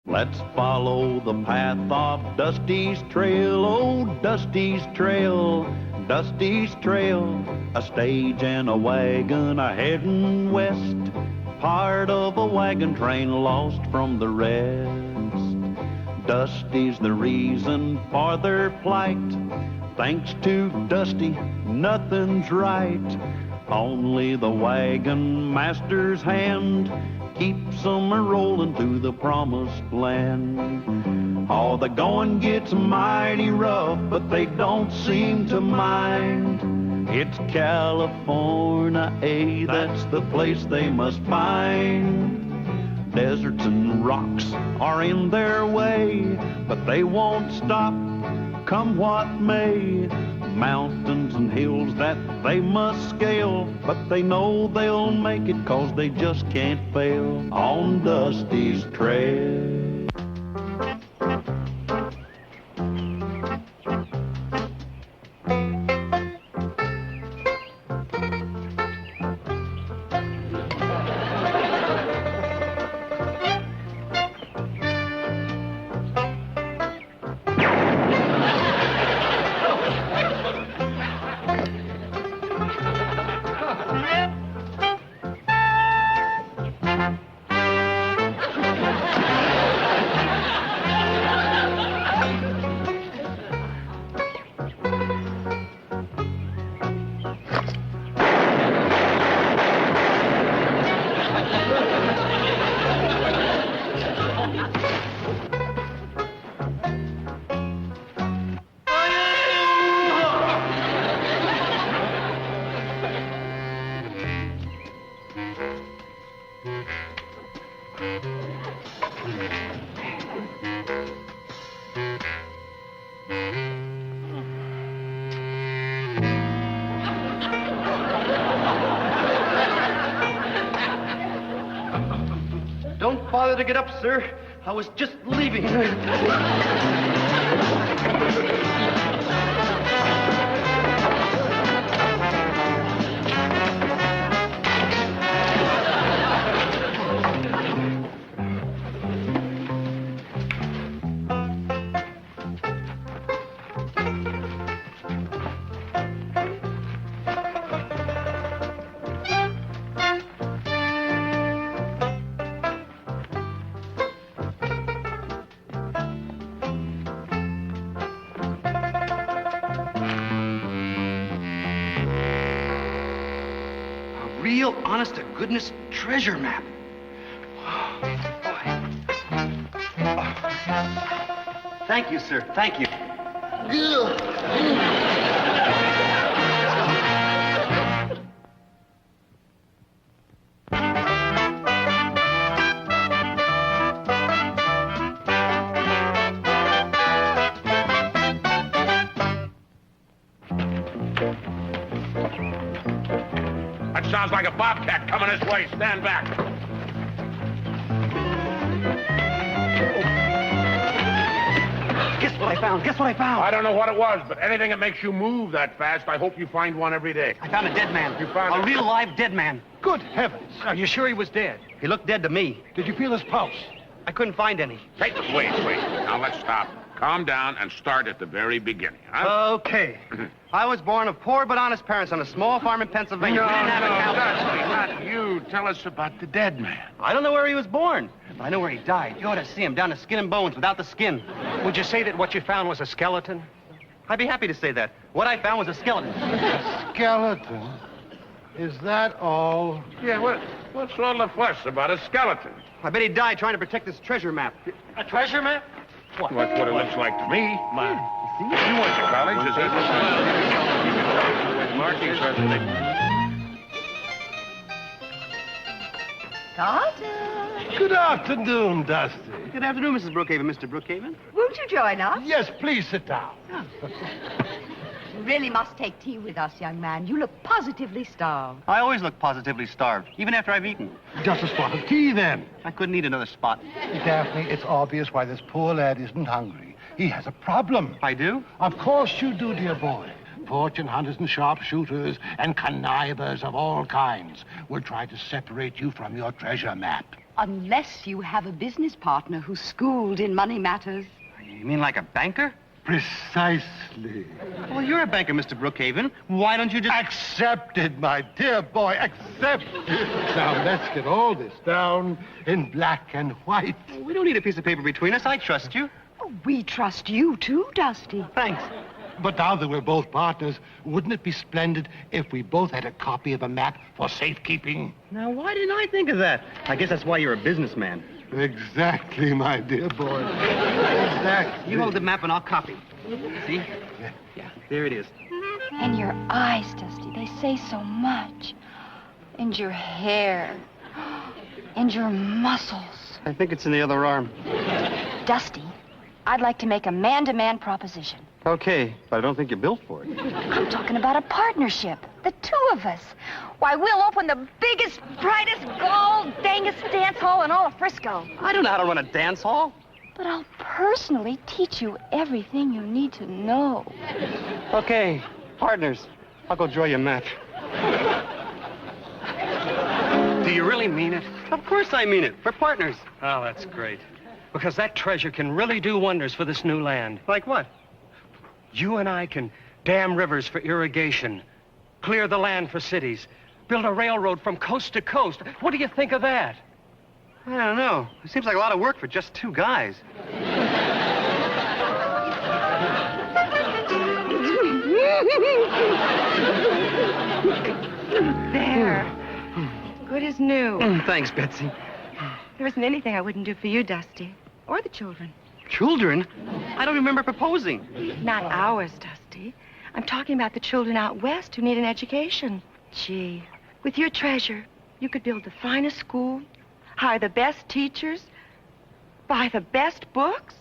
Let's follow the path of Dusty's trail, oh, Dusty's trail, Dusty's trail. A stage and a wagon a heading west, part of a wagon train lost from the rest. Dusty's the reason for their plight. Thanks to Dusty, nothing's right. Only the wagon master's hand keeps them a-rolling to the promised land. Oh, the going gets mighty rough, but they don't seem to mind. It's California, that's the place they must find. Deserts and rocks are in their way, but they won't stop, come what may. Mountains and hills that they must scale, but they know they'll make it 'cause they just can't fail on Dusty's trail. Don't bother to get up, sir. I was just leaving. Real, honest-to-goodness treasure map. Oh, boy. Oh. Thank you, sir. Thank you. Sounds like a bobcat coming this way. Stand back. Guess what I found? Guess what I found? I don't know what it was, but anything that makes you move that fast, I hope you find one every day. I found a dead man. You found a real live dead man. Good heavens. Are you sure he was dead? He looked dead to me. Did you feel his pulse? I couldn't find any. Wait. Now let's stop. Calm down and start at the very beginning, huh? Okay. I was born of poor but honest parents on a small farm in Pennsylvania. No, We didn't have a cow. Dusty, not you. Tell us about the dead man. I don't know where he was born, but I know where he died. You ought to see him down to skin and bones without the skin. Would you say that what you found was a skeleton? I'd be happy to say that. What I found was a skeleton. Skeleton? Is that all? Yeah, what's all the fuss about a skeleton? I bet he died trying to protect this treasure map. A treasure map? That's what it looks like to me. You went to college, is that markings are the Carter. Good afternoon, Dusty. Good afternoon, Mrs. Brookhaven. Mr. Brookhaven? Won't you join us? Yes, please sit down. You really must take tea with us, young man. You look positively starved. I always look positively starved, even after I've eaten. Just a spot of tea, then. I couldn't eat another spot. Daphne, it's obvious why this poor lad isn't hungry. He has a problem. I do? Of course you do, dear boy. Fortune hunters and sharpshooters and connivers of all kinds will try to separate you from your treasure map. Unless you have a business partner who's schooled in money matters. You mean like a banker? Precisely. Well, you're a banker, Mr. Brookhaven. Why don't you just... Accepted, my dear boy, accepted. Now, let's get all this down in black and white. We don't need a piece of paper between us. I trust you. Oh, we trust you too, Dusty. Thanks. But now that we're both partners, wouldn't it be splendid if we both had a copy of a map for safekeeping? Now, why didn't I think of that? I guess that's why you're a businessman. Exactly, my dear boy. Exactly. You hold the map and I'll copy. See? Yeah, there it is. And your eyes, Dusty, they say so much. And your hair. And your muscles. I think it's in the other arm. Dusty, I'd like to make a man-to-man proposition. Okay, but I don't think you're built for it. I'm talking about a partnership. The two of us. Why, we'll open the biggest, brightest, gold, dangest dance hall in all of Frisco. I don't know how to run a dance hall. But I'll personally teach you everything you need to know. Okay, partners. I'll go draw you a match. Do you really mean it? Of course I mean it. We're partners. Oh, that's great. Because that treasure can really do wonders for this new land. Like what? You and I can dam rivers for irrigation, clear the land for cities, build a railroad from coast to coast. What do you think of that? I don't know. It seems like a lot of work for just two guys. There. Good as new. Thanks, Betsy. There isn't anything I wouldn't do for you, Dusty. Or the children. Children? I don't remember proposing. Not ours, Dusty. I'm talking about the children out west who need an education. Gee, with your treasure, you could build the finest school, hire the best teachers, buy the best books.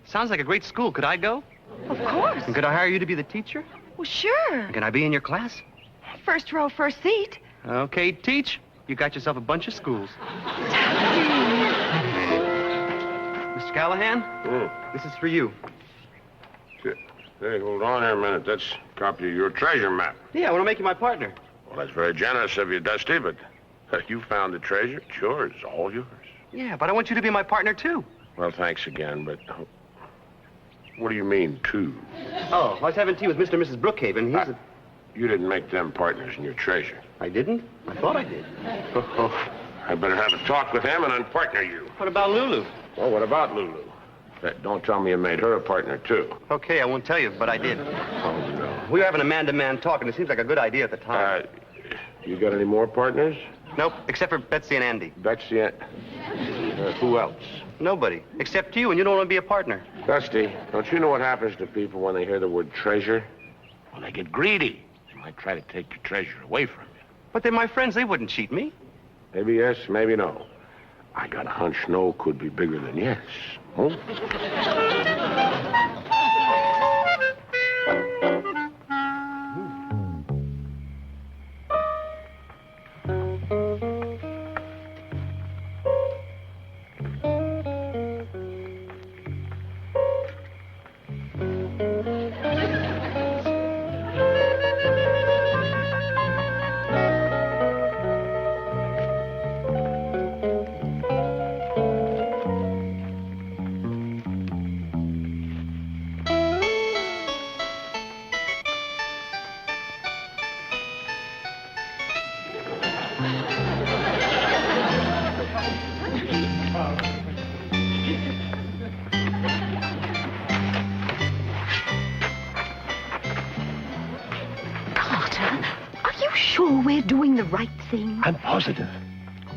Sounds like a great school. Could I go? Of course. And could I hire you to be the teacher? Well, sure. Can I be in your class? First row, first seat. Okay, teach. You got yourself a bunch of schools. Mr. Callahan, this is for you. Hey, hold on here a minute. That's a copy of your treasure map. Yeah, I want to make you my partner. Well, that's very generous of you, Dusty, but you found the treasure. It's yours, all yours. Yeah, but I want you to be my partner, too. Well, thanks again, but what do you mean, two? Oh, I was having tea with Mr. and Mrs. Brookhaven. You didn't make them partners in your treasure. I didn't? I thought I did. I better have a talk with them and unpartner you. What about Lulu? Well, what about Lulu? Don't tell me you made her a partner, too. Okay, I won't tell you, but I did. Oh, no. We were having a man-to-man talk, and it seems like a good idea at the time. You got any more partners? Nope, except for Betsy and Andy. Betsy and... who else? Nobody, except you, and you don't want to be a partner. Dusty, don't you know what happens to people when they hear the word treasure? Well, they get greedy. They might try to take your treasure away from you. But they're my friends. They wouldn't cheat me. Maybe yes, maybe no. I got a hunch no could be bigger than yes. Huh? Doing the right thing. I'm positive.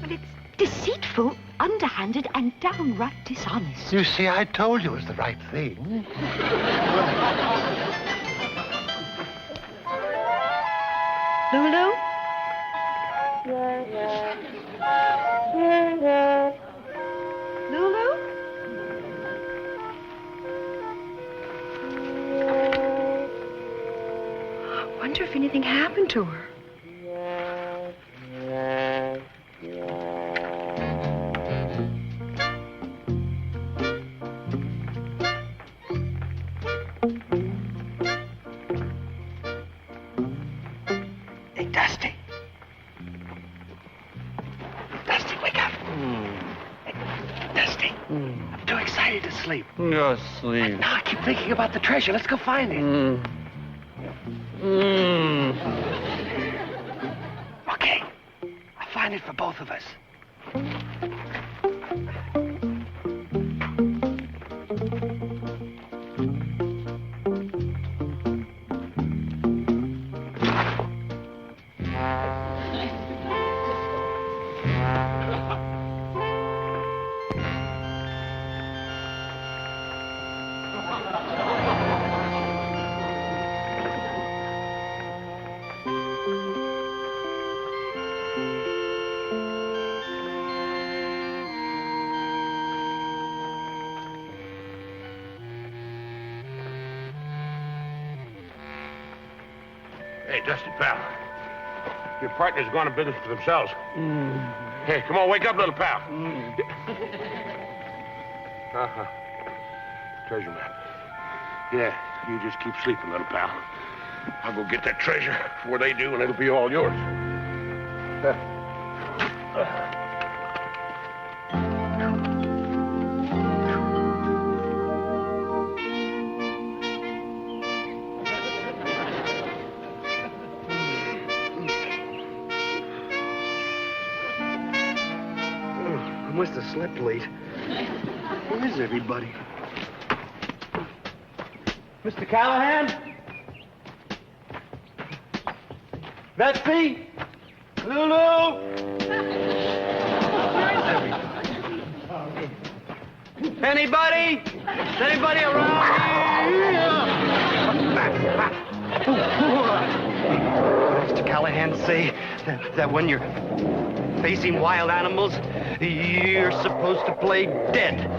But it's deceitful, underhanded, and downright dishonest. You see, I told you it was the right thing. Lulu? Lulu? I wonder if anything happened to her. Hey, Dusty. Dusty, wake up. need to sleep. Go sleep. Now I keep thinking about the treasure. Let's go find it. Okay. I'll find it for both of us. Hey, Dusty, pal. Your partner's gone to business for themselves. Hey, come on, wake up, little pal. Uh-huh. Treasure map. Yeah, you just keep sleeping, little pal. I'll go get that treasure before they do, and it'll be all yours. I must have slept late. Where is everybody? Mr. Callahan? Betsy? Lulu? Anybody? Is anybody around Mr. Callahan say that when you're facing wild animals, you're supposed to play dead.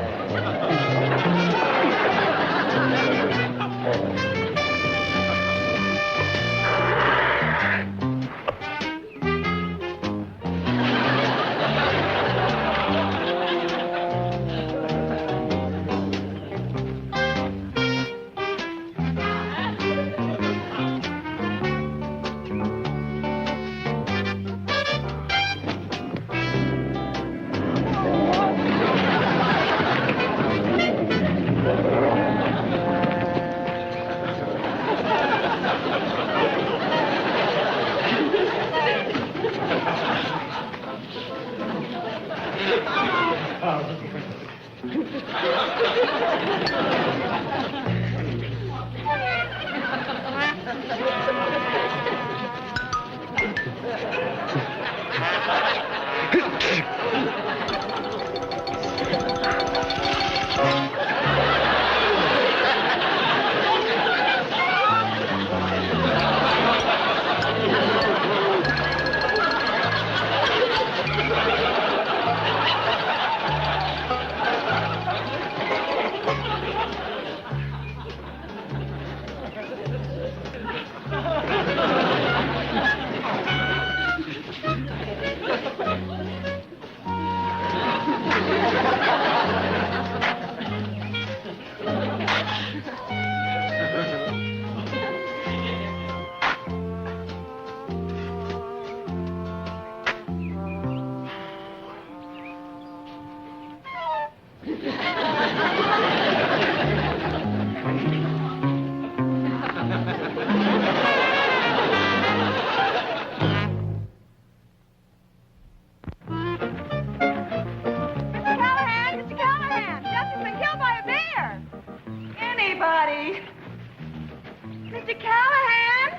Mr. Callahan!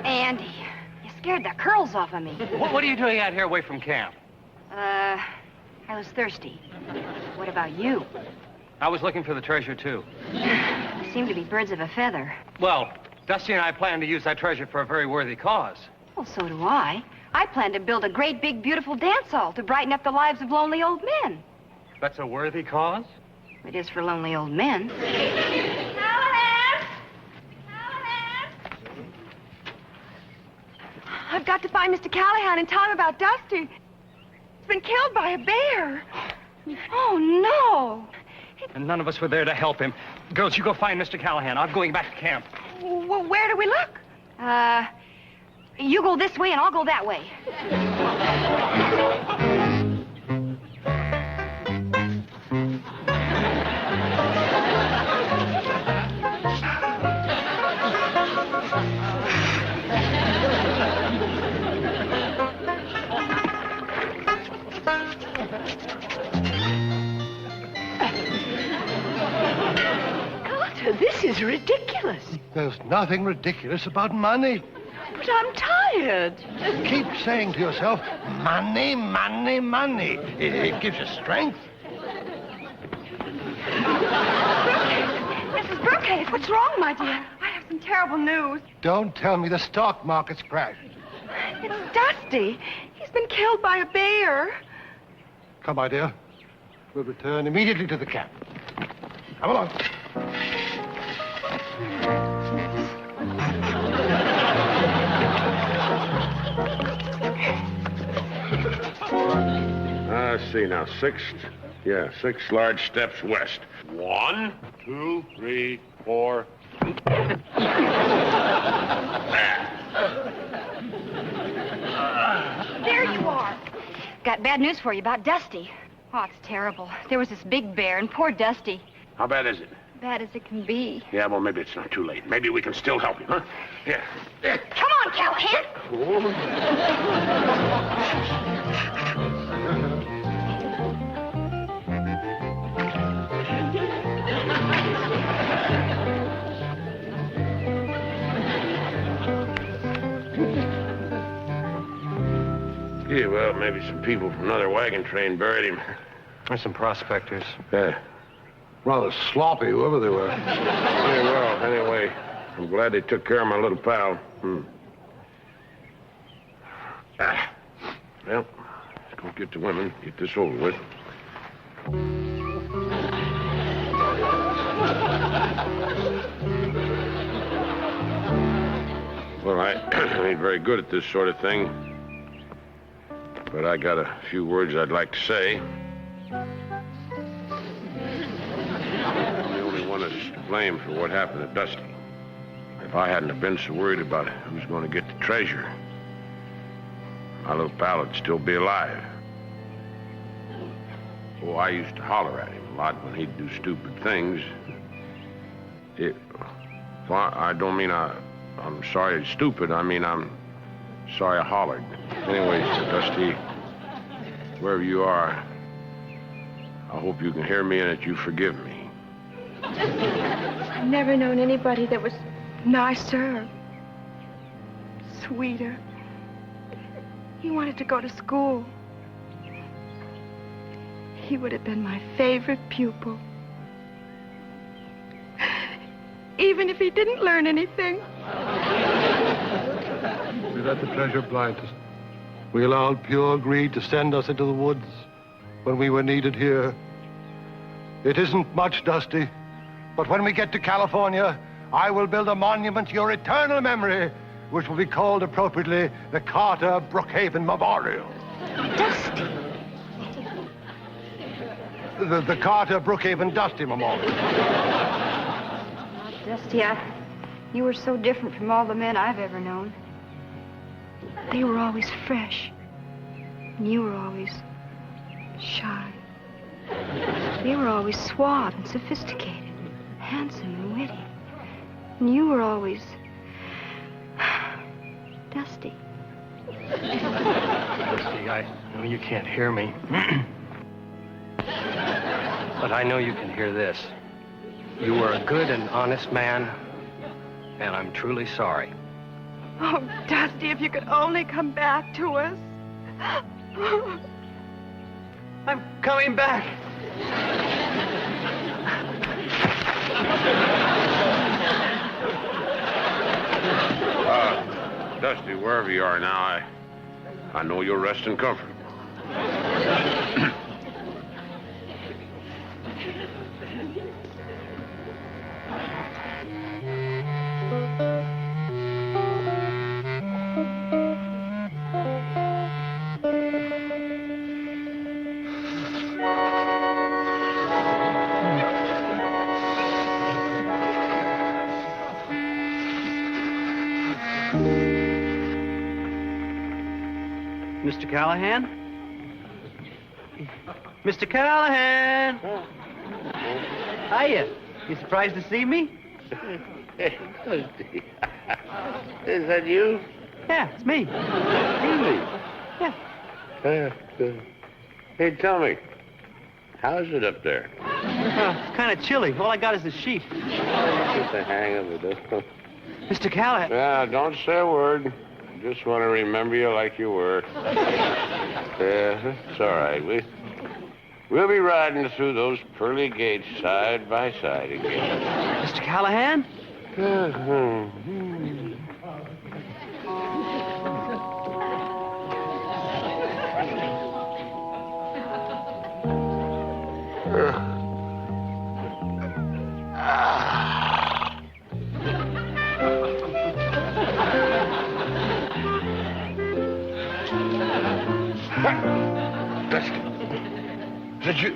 Andy, you scared the curls off of me. What are you doing out here away from camp? I was thirsty. What about you? I was looking for the treasure, too. You seem to be birds of a feather. Well, Dusty and I plan to use that treasure for a very worthy cause. Well, so do I. I plan to build a great, big, beautiful dance hall to brighten up the lives of lonely old men. That's a worthy cause? It is for lonely old men. Callahan! Callahan! I've got to find Mr. Callahan and tell him about Dusty. been killed by a bear. Oh, no. And none of us were there to help him. Girls, you go find Mr. Callahan. I'm going back to camp. Well, where do we look? You go this way and I'll go that way. Carter, this is ridiculous. There's nothing ridiculous about money. But I'm tired. Keep saying to yourself, money, money, money. It gives you strength. Mrs. Brookhaven, what's wrong, my dear? I have some terrible news. Don't tell me the stock market's crashed. It's Dusty. He's been killed by a bear. Come, my dear. We'll return immediately to the camp. Come along. Let's see now. 6 large steps west. 1, 2, 3, 4. There you are. Got bad news for you about Dusty. Oh, it's terrible. There was this big bear, and poor Dusty. How bad is it? Bad as it can be. Yeah, well, maybe it's not too late. Maybe we can still help him, huh? Yeah. Come on, Callahan. Yeah, well, maybe some people from another wagon train buried him. There's some prospectors. Yeah. Rather sloppy, whoever they were. Yeah, well, anyway, I'm glad they took care of my little pal. Well, let's go get the women, get this over with. Well, I ain't very good at this sort of thing, but I got a few words I'd like to say. I'm the only one that's to blame for what happened to Dusty. If I hadn't have been so worried about who's going to get the treasure, my little pal would still be alive. Oh, I used to holler at him a lot when he'd do stupid things. Well, I don't mean I'm sorry he's stupid. I mean, I'm sorry I hollered. Anyways, Dusty, wherever you are, I hope you can hear me and that you forgive me. I've never known anybody that was nicer, sweeter. He wanted to go to school. He would have been my favorite pupil. Even if he didn't learn anything. We let the treasure blind us. We allowed pure greed to send us into the woods when we were needed here. It isn't much, Dusty, but when we get to California, I will build a monument to your eternal memory, which will be called appropriately the Carter Brookhaven Memorial. Dusty. The Carter Brookhaven Dusty Memorial. Dusty, you were so different from all the men I've ever known. They were always fresh. And you were always shy. They were always suave and sophisticated, handsome and witty. And you were always Dusty. Dusty, I know you can't hear me. But I know you can hear this. You were a good and honest man, and I'm truly sorry. Oh, Dusty, if you could only come back to us. I'm coming back. Dusty, wherever you are now, I know you'll rest in comfort. Mr. Callahan? Mr. Callahan! Hiya. You surprised to see me? Is that you? Yeah, it's me. Really? Yeah. Hey, tell me, how's it up there? It's kind of chilly. All I got is the sheep. Get the hang of it. Mr. Callahan. Yeah, don't say a word. Just want to remember you like you were. Yeah, it's all right. We'll be riding through those pearly gates side by side again. Mr. Callahan? Is that you?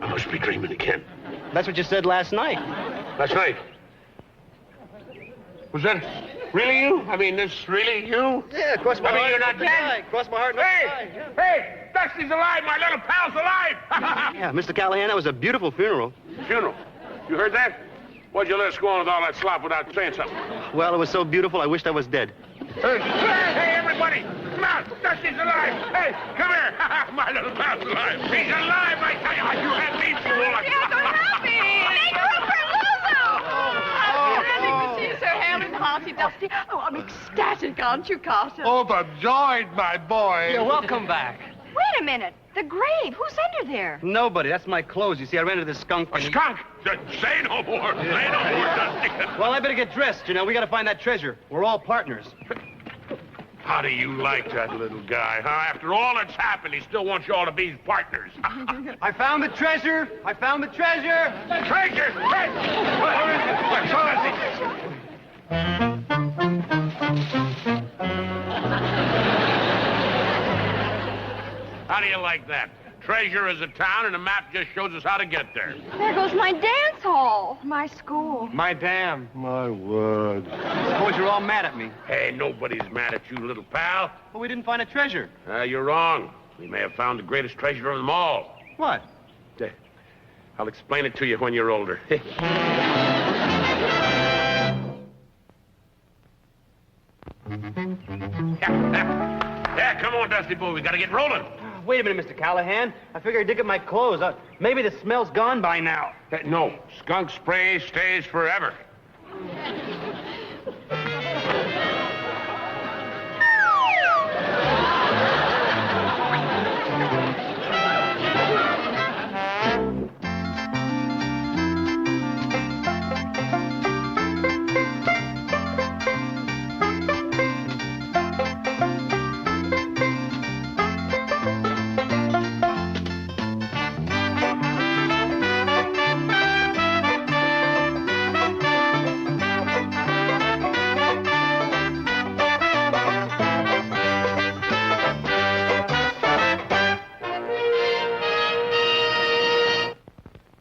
I must be dreaming again. That's what you said last night. Last night? Was that really you? I mean, this really you? Yeah, cross my I mean, heart. you're not dead. Cross my heart. Not Hey! die. Yeah. Hey! Dusty's alive! My little pal's alive! Yeah, Mr. Callahan, that was a beautiful funeral. Funeral. You heard that? Why'd you let us go on with all that slop without saying something? Well, it was so beautiful, I wished I was dead. Hey, everybody! Come out! Dusty's alive! Hey, come here! My little pal's alive! He's alive, I tell you! You had me fooled! Yes, I'm happy! Make room for Lulu! To see Sir Hammond, Hearty Dusty. Oh, I'm ecstatic, aren't you, Carter? Overjoyed, my boy. You're welcome back. Wait a minute. The grave. Who's under there? Nobody. That's my clothes. You see, I rented this skunk. A skunk? Say no more! Say no more, Dusty! Well, I better get dressed. You know, we got to find that treasure. We're all partners. How do you like that little guy, huh? After all that's happened, he still wants you all to be his partners. I found the treasure. I found the treasure. Treasure! Hey! Where is it? Where is it? How do you like that? Treasure is a town, and the map just shows us how to get there. There goes my dance hall. My school. My dam. My word. Suppose you're all mad at me. Hey, nobody's mad at you, little pal. Well, we didn't find a treasure. You're wrong. We may have found the greatest treasure of them all. What? I'll explain it to you when you're older. Yeah, come on, Dusty Boy. We gotta get rolling. Wait a minute, Mr. Callahan. I figured I'd dig up my clothes. Maybe the smell's gone by now. No, skunk spray stays forever.